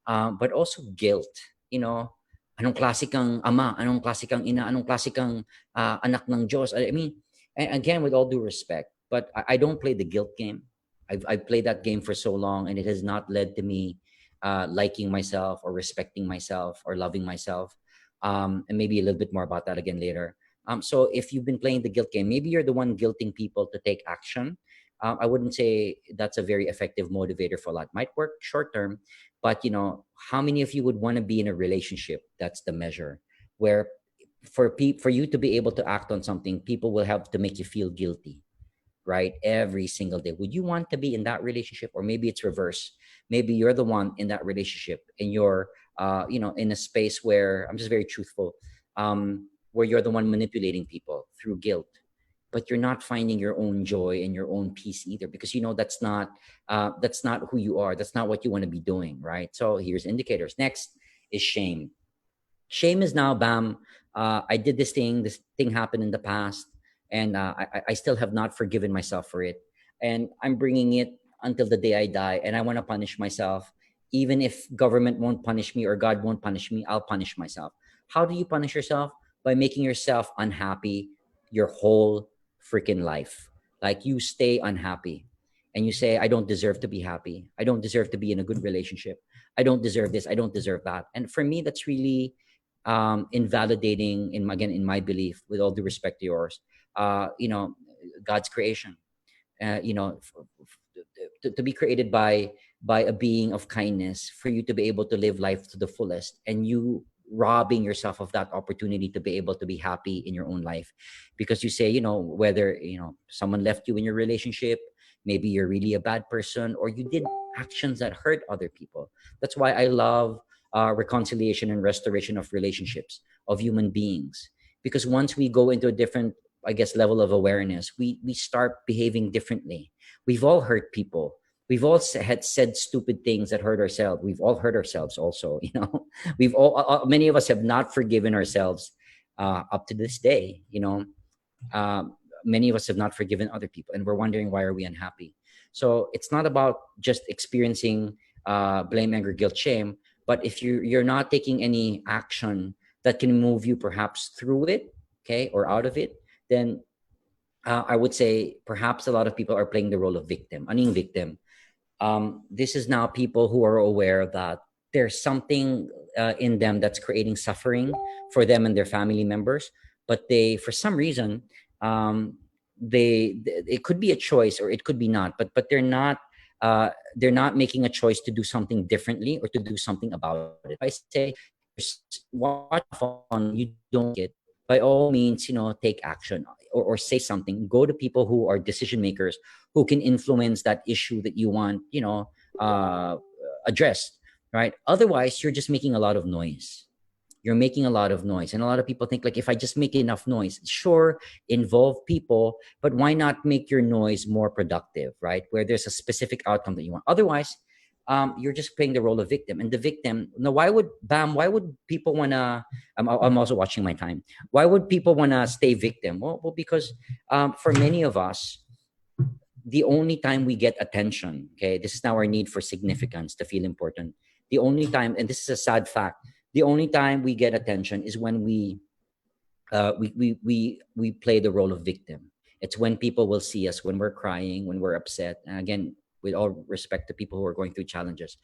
But also guilt. Anong klase kang ama, anong klase kang ina, anong klase kang anak ng Diyos. I mean, again, with all due respect, but I don't play the guilt game. I've played that game for so long, and it has not led to me liking myself or respecting myself or loving myself. And maybe a little bit more about that again later. So if you've been playing the guilt game, maybe you're the one guilting people to take action. I wouldn't say that's a very effective motivator for a lot. Might work short term, but how many of you would want to be in a relationship? That's the measure where for you to be able to act on something, people will have to make you feel guilty, right? Every single day. Would you want to be in that relationship? Or maybe it's reverse. Maybe you're the one in that relationship, and you're in a space where, I'm just very truthful, where you're the one manipulating people through guilt, but you're not finding your own joy and your own peace either, because that's not who you are. That's not what you want to be doing, right? So here's indicators. Next is shame. Shame is now, Bam, I did this thing happened in the past, and I still have not forgiven myself for it, and I'm bringing it until the day I die, and I want to punish myself. Even if government won't punish me or God won't punish me, I'll punish myself. How do you punish yourself? By making yourself unhappy your whole freaking life. Like, you stay unhappy and you say, I don't deserve to be happy. I don't deserve to be in a good relationship. I don't deserve this. I don't deserve that. And for me, that's really invalidating, in my belief, with all due respect to yours, God's creation. To be created by a being of kindness, for you to be able to live life to the fullest, and you robbing yourself of that opportunity to be able to be happy in your own life, because you say, whether someone left you in your relationship, maybe you're really a bad person, or you did actions that hurt other people. That's why I love reconciliation and restoration of relationships of human beings, because once we go into a different, I guess, level of awareness, we start behaving differently. We've all hurt people. We've all had said stupid things that hurt ourselves. We've all hurt ourselves also. We've all, many of us have not forgiven ourselves up to this day. Many of us have not forgiven other people, and we're wondering, why are we unhappy? So it's not about just experiencing blame, anger, guilt, shame, But if you're not taking any action that can move you perhaps through it, okay, or out of it, then I would say perhaps a lot of people are playing the role of victim. Ano yung victim? This is now people who are aware that there's something in them that's creating suffering for them and their family members, but they, for some reason, um, it could be a choice or it could be not, but they're not making a choice to do something differently or to do something about it. So I say, watch on you don't like it, by all means, take action, or say something. Go to people who are decision makers, who can influence that issue that you want, uh, addressed, right? Otherwise, you're just making a lot of noise. You're making a lot of noise. And a lot of people think, like, if I just make enough noise, sure, involve people, but why not make your noise more productive, right? Where there's a specific outcome that you want. Otherwise, you're just playing the role of victim. And the victim, now, why would people want to, I'm also watching my time. Why would people want to stay victim? Well, because for many of us, the only time we get attention, okay, this is now our need for significance, to feel important. The only time, and this is a sad fact, the only time we get attention is when we play the role of victim. It's when people will see us when we're crying, when we're upset. And again, with all respect to people who are going through challenges,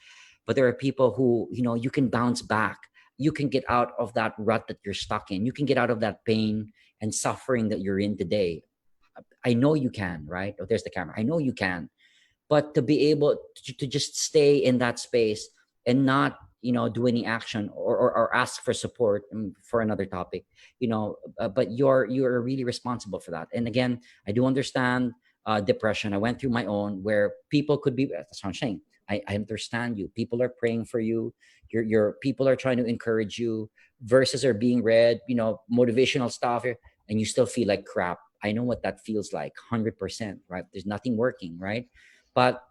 but there are people who, you can bounce back. You can get out of that rut that you're stuck in. You can get out of that pain and suffering that you're in today. I know you can, right? Oh, there's the camera. I know you can. But to be able to just stay in that space and not, do any action, or ask for support, for another topic, but you're really responsible for that. And again, I do understand depression. I went through my own, where people could be, that's what I'm saying. I understand you. People are praying for you. Your people are trying to encourage you. Verses are being read, motivational stuff, and you still feel like crap. I know what that feels like, 100%, right? There's nothing working, right? But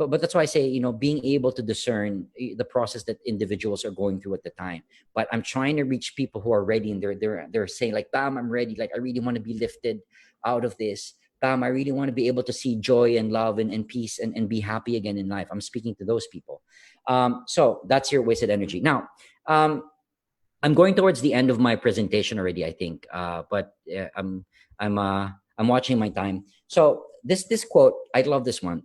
but that's why I say, being able to discern the process that individuals are going through at the time. But I'm trying to reach people who are ready, and they're saying, like, bam, I'm ready. Like, I really want to be lifted out of this. Bam, I really want to be able to see joy and love and peace, and be happy again in life. I'm speaking to those people. So that's your wasted energy. Now, I'm going towards the end of my presentation already, I think. But I'm watching my time. So this quote, I love this one.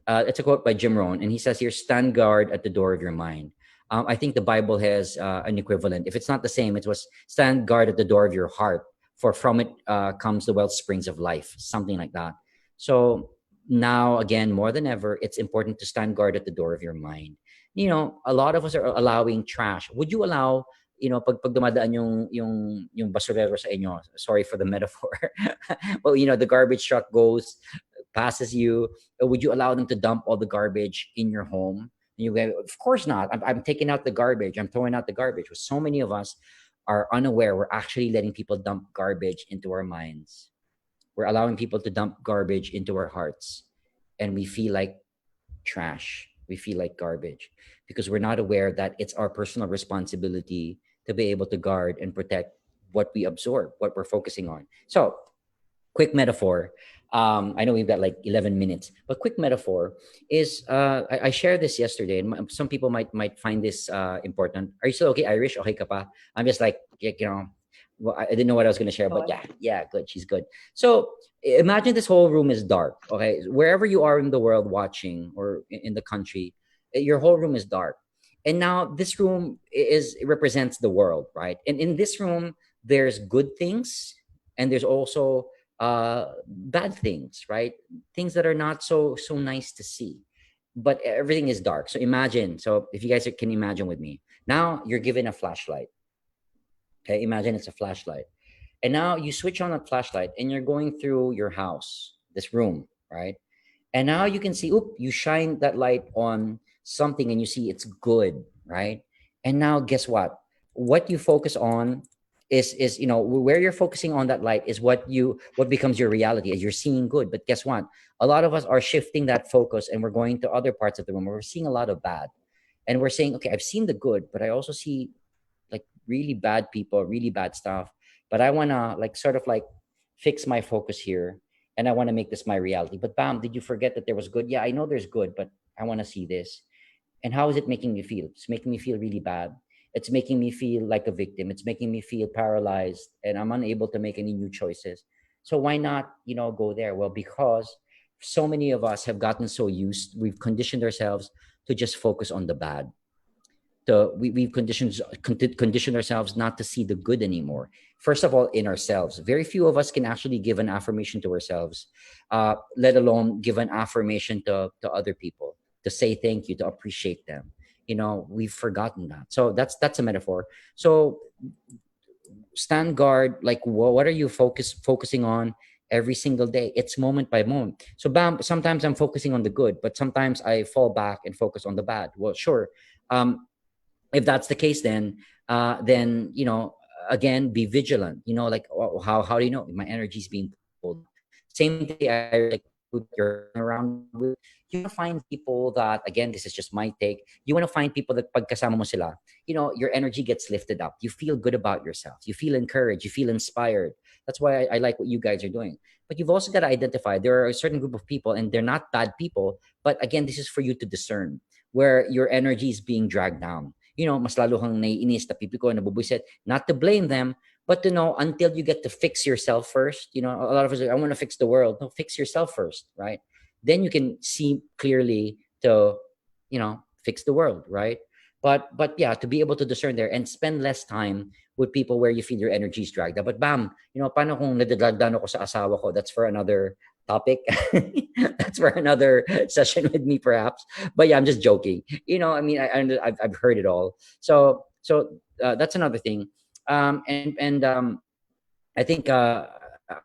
It's a quote by Jim Rohn, and he says here, "Stand guard at the door of your mind." I think the Bible has an equivalent. If it's not the same, it was, "Stand guard at the door of your heart, for from it comes the well springs of life," something like that. So now, again, more than ever, it's important to stand guard at the door of your mind. A lot of us are allowing trash. Would you allow, pag dumadaan yung basurero sa inyo, sorry for the metaphor, well, the garbage truck passes you, would you allow them to dump all the garbage in your home? And you go, of course not. I'm taking out the garbage. I'm throwing out the garbage. Well, so many of us are unaware. We're actually letting people dump garbage into our minds. We're allowing people to dump garbage into our hearts. And we feel like trash. We feel like garbage because we're not aware that it's our personal responsibility to be able to guard and protect what we absorb, what we're focusing on. So, quick metaphor. I know we've got like 11 minutes, but quick metaphor is, I shared this yesterday, and some people might find this important. Are you still okay, Irish? Okay ka pa? I'm just like, well, I didn't know what I was going to share, but yeah, good. She's good. So imagine this whole room is dark. Okay, wherever you are in the world watching, or in the country, your whole room is dark. And now this room represents the world, right? And in this room, there's good things, and there's also bad things, right? Things that are not so nice to see, but everything is dark. So imagine, so if you guys can imagine with me, now you're given a flashlight. Okay, imagine it's a flashlight, and now you switch on that flashlight, and you're going through your house, this room, right? And now you can see, you shine that light on something, and you see it's good, right? And now guess what you focus on is where you're focusing on that light is what becomes your reality, as you're seeing good. But guess what, a lot of us are shifting that focus, and we're going to other parts of the room where we're seeing a lot of bad, and we're saying, okay, I've seen the good, but I also see like really bad people, really bad stuff. But I want to, like, sort of like fix my focus here, and I want to make this my reality. But bam, did you forget that there was good? Yeah, I know there's good, but I want to see this. And how is it making me feel? It's making me feel really bad. It's making me feel like a victim. It's making me feel paralyzed, and I'm unable to make any new choices. So why not, go there? Well, because so many of us have gotten so used, we've conditioned ourselves to just focus on the bad. We've conditioned ourselves not to see the good anymore. First of all, in ourselves, very few of us can actually give an affirmation to ourselves, let alone give an affirmation to other people, to say thank you, to appreciate them. We've forgotten that. So that's a metaphor. So stand guard, like what are you focusing on every single day? It's moment by moment. So bam, sometimes I'm focusing on the good, but sometimes I fall back and focus on the bad. Well, sure. If that's the case, then again, be vigilant. Like, how do you know my energy is being pulled? Same thing, I like people that you're around with. You want to find people that, again, this is just my take. You want to find people that pagkasama mo sila, your energy gets lifted up. You feel good about yourself. You feel encouraged. You feel inspired. That's why I like what you guys are doing. But you've also got to identify there are a certain group of people, and they're not bad people. But again, this is for you to discern where your energy is being dragged down. Mas lalo kang naiinis, napipiko, nabubuisit. Not to blame them, but to know, until you get to fix yourself first. A lot of us are, I want to fix the world. No, fix yourself first, right? Then you can see clearly to, fix the world, right? But yeah, to be able to discern there and spend less time with people where you feel your energy is dragged up. But bam, paano kung nadadragdan ako sa asawa ko? That's for another topic. That's for another session with me, perhaps. But yeah, I'm just joking. I mean, I've heard it all. So that's another thing. And I think I'm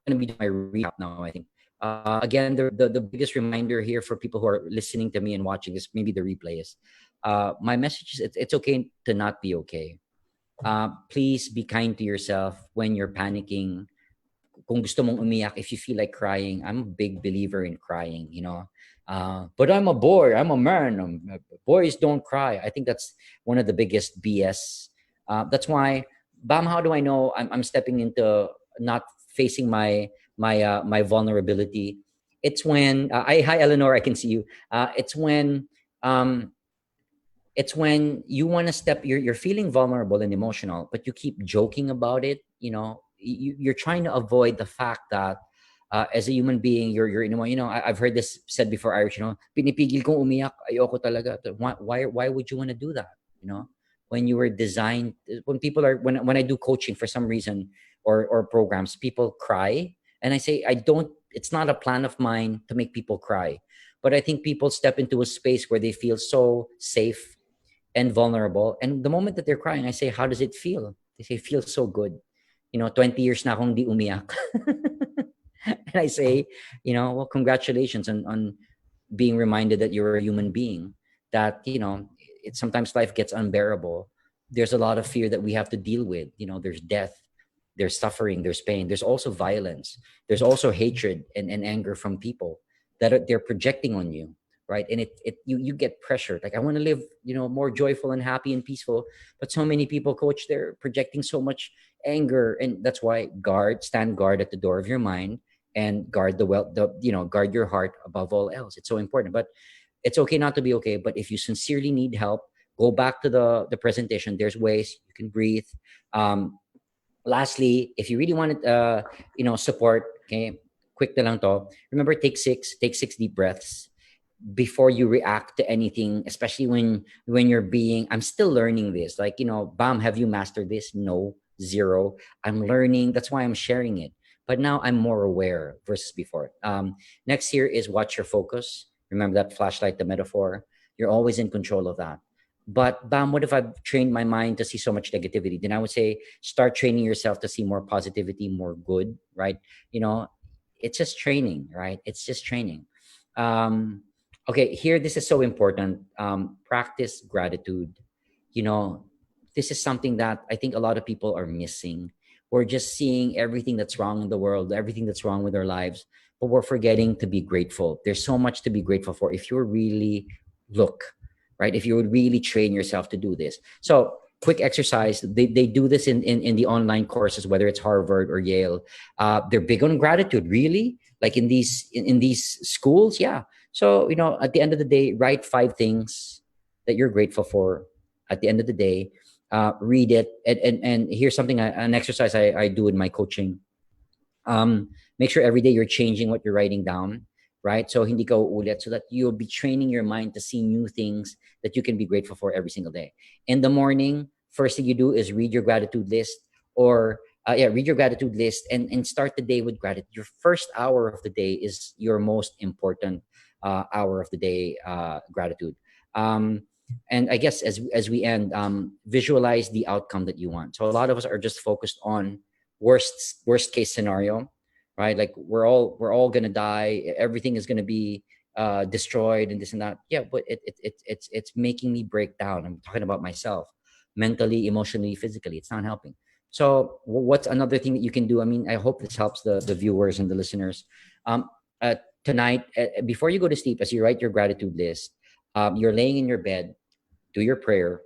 gonna be doing my recap now. I think again, the biggest reminder here for people who are listening to me and watching this, maybe the replay is, my message is it's okay to not be okay. Please be kind to yourself when you're panicking. Kung gusto mong umiyak, if you feel like crying, I'm a big believer in crying, but I'm a boy, I'm a man. Boys don't cry. I think that's one of the biggest BS. That's why, Bam, how do I know I'm stepping into not facing my vulnerability? It's when hi Eleanor, I can see you. Um, it's when you want to step, you're feeling vulnerable and emotional, but you keep joking about it. You're trying to avoid the fact that as a human being, I've heard this said before, Irish, pinipigil kong umiyak, ayoko talaga. Why would you want to do that? When you were designed, when I do coaching for some reason, or programs, people cry, and I say, it's not a plan of mine to make people cry. But I think people step into a space where they feel so safe and vulnerable. And the moment that they're crying, I say, how does it feel? They say, it feels so good. 20 years na akong di umiyak. And I say, well, congratulations on being reminded that you're a human being, that, sometimes life gets unbearable. There's a lot of fear that we have to deal with. There's death, there's suffering, there's pain, there's also violence, there's also hatred and anger from people that they're projecting on you, right? And you get pressured. Like, I want to live, more joyful and happy and peaceful, but so many people, coach, they're projecting so much anger, and that's why stand guard at the door of your mind, and guard guard your heart above all else. It's so important. But it's okay not to be okay. But if you sincerely need help, go back to the presentation. There's ways you can breathe. Lastly, if you really want support, okay, quick na lang to. Remember, take six deep breaths before you react to anything, especially when you're being, I'm still learning this. Like, Bam, have you mastered this? No, zero. I'm learning. That's why I'm sharing it. But now I'm more aware versus before. Next here is watch your focus. Remember that flashlight, the metaphor. You're always in control of that. But Bam, what if I've trained my mind to see so much negativity? Then I would say, start training yourself to see more positivity, more good, right? It's just training, right? It's just training. Okay, here, this is so important. Practice gratitude. This is something that I think a lot of people are missing. We're just seeing everything that's wrong in the world, everything that's wrong with our lives, but we're forgetting to be grateful. There's so much to be grateful for if you really look, right? If you would really train yourself to do this. So, quick exercise. They do this in the online courses, whether it's Harvard or Yale. They're big on gratitude, really. Like in these schools, yeah. So, at the end of the day, write 5 things that you're grateful for at the end of the day. Read it, and here's something, an exercise I do in my coaching. Make sure every day you're changing what you're writing down, right? So hindi ka uulit, so that you'll be training your mind to see new things that you can be grateful for every single day. In the morning, first thing you do is read your gratitude list, or read your gratitude list, and start the day with gratitude. Your first hour of the day is your most important hour of the day. Gratitude. And I guess as we end, visualize the outcome that you want. So a lot of us are just focused on worst case scenario, right? Like we're all gonna die. Everything is gonna be destroyed and this and that. Yeah, but it's making me break down. I'm talking about myself, mentally, emotionally, physically. It's not helping. So what's another thing that you can do? I mean, I hope this helps the viewers and the listeners. Um, Tonight, before you go to sleep, as you write your gratitude list, you're laying in your bed, do your prayer.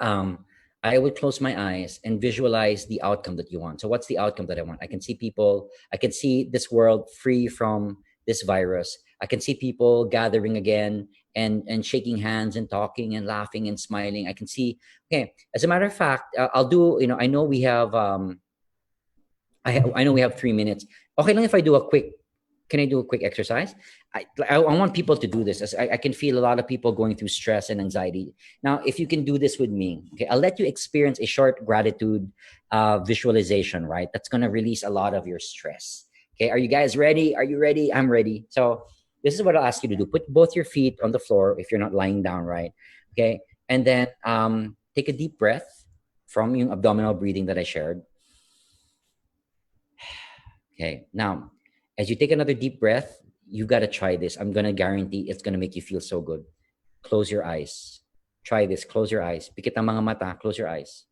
um, I would close my eyes and visualize the outcome that you want. So, what's the outcome that I want? I can see people, I can see this world free from this virus. I can see people gathering again, and shaking hands and talking and laughing and smiling. I can see, okay, as a matter of fact, I'll do, I know we have, I know we have 3 minutes. Okay lang if I do a quick, can I do a quick exercise? I want people to do this, as I can feel a lot of people going through stress and anxiety. Now, if you can do this with me, okay, I'll let you experience a short gratitude visualization, right? That's going to release a lot of your stress. Okay, are you guys ready? Are you ready? I'm ready. So this is what I'll ask you to do. Put both your feet on the floor if you're not lying down, right? Okay, and then take a deep breath from yung abdominal breathing that I shared. Okay, now as you take another deep breath, you got to try this. I'm going to guarantee it's going to make you feel so good. Close your eyes. Try this. Close your eyes. Pikit ang mga mata. Close your eyes.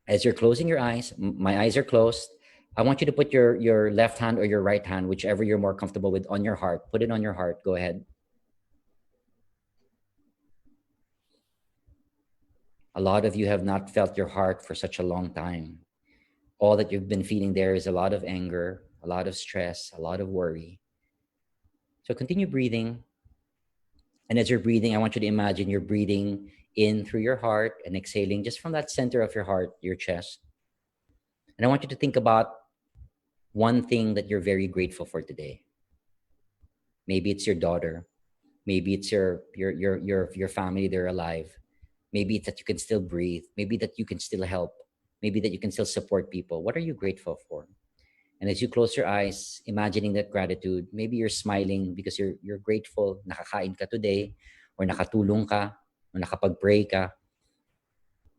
As you're closing your eyes, my eyes are closed. I want you to put your left hand or your right hand, whichever you're more comfortable with, on your heart. Put it on your heart. Go ahead. A lot of you have not felt your heart for such a long time. All that you've been feeling there is a lot of anger, a lot of stress, a lot of worry. So continue breathing. And as you're breathing, I want you to imagine you're breathing in through your heart and exhaling just from that center of your heart, your chest. And I want you to think about one thing that you're very grateful for today. Maybe it's your daughter. Maybe it's your family, they're alive. Maybe it's that you can still breathe. Maybe that you can still help. Maybe that you can still support people. What are you grateful for? And as you close your eyes, imagining that gratitude, maybe you're smiling because you're grateful, nakakain ka today, or nakatulong ka, or nakapag-pray ka.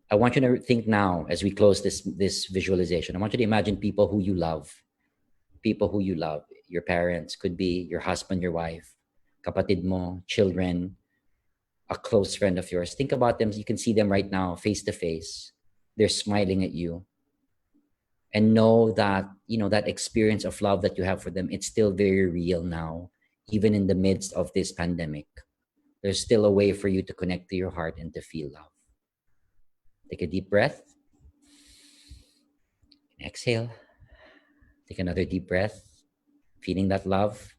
I want you to think now, as we close this visualization, I want you to imagine people who you love. People who you love. Your parents, could be your husband, your wife, kapatid mo, children, a close friend of yours. Think about them. You can see them right now, face to face. They're smiling at you. And know that, that experience of love that you have for them, it's still very real now, even in the midst of this pandemic. There's still a way for you to connect to your heart and to feel love. Take a deep breath. Exhale. Take another deep breath, feeling that love,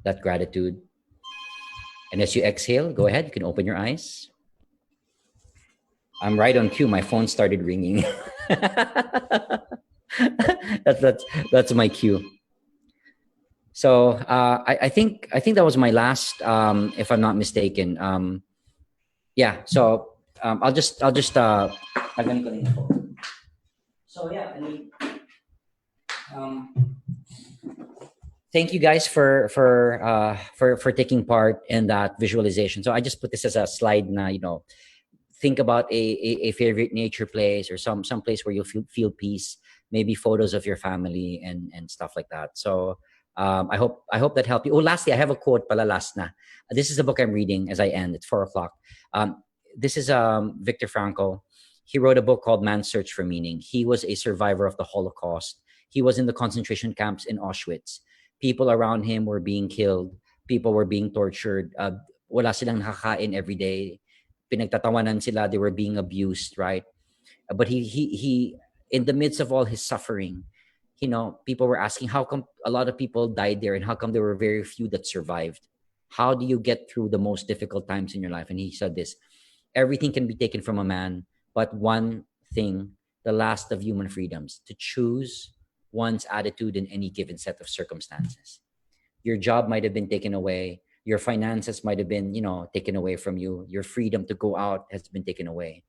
that gratitude. And as you exhale, go ahead, you can open your eyes. I'm right on cue. My phone started ringing. that's my cue. So I think that was my last, if I'm not mistaken. Yeah. So I'll just. So yeah. I mean, thank you guys for taking part in that visualization. So I just put this as a slide now. Think about a favorite nature place, or some place where you feel peace, maybe photos of your family and stuff like that. So I hope that helped you. Oh, lastly, I have a quote pala last na. This is a book I'm reading as I end. It's 4:00. This is Viktor Frankl. He wrote a book called Man's Search for Meaning. He was a survivor of the Holocaust. He was in the concentration camps in Auschwitz. People around him were being killed. People were being tortured. Wala silang nakakain every day. Pinagtatawanan sila, they were being abused, right? But he in the midst of all his suffering, people were asking how come a lot of people died there, and how come there were very few that survived. How do you get through the most difficult times in your life? And he said this: everything can be taken from a man, but one thing, the last of human freedoms, to choose one's attitude in any given set of circumstances. Your job might have been taken away. Your finances might have been, taken away from you. Your freedom to go out has been taken away.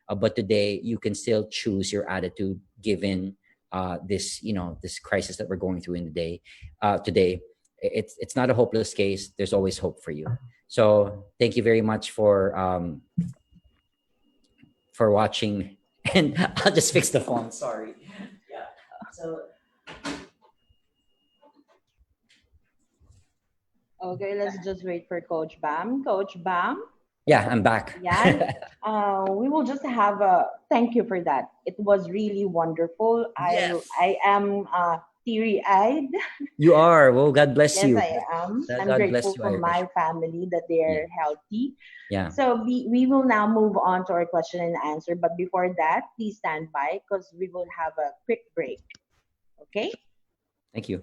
But today, you can still choose your attitude given this crisis that we're going through in the day. Today, it's not a hopeless case. There's always hope for you. So thank you very much for watching. And I'll just fix the font. Sorry. Yeah. So. Okay, let's just wait for Coach Bam. Coach Bam. Yeah, I'm back. Yeah. We will just have a thank you for that. It was really wonderful. Yes. I am teary-eyed. You are. Well, God bless Yes, you. I am. I'm God bless grateful you, for Irish. my family that they're healthy. Yeah. So we will now move on to our question and answer. But before that, please stand by because we will have a quick break. Okay? Thank you.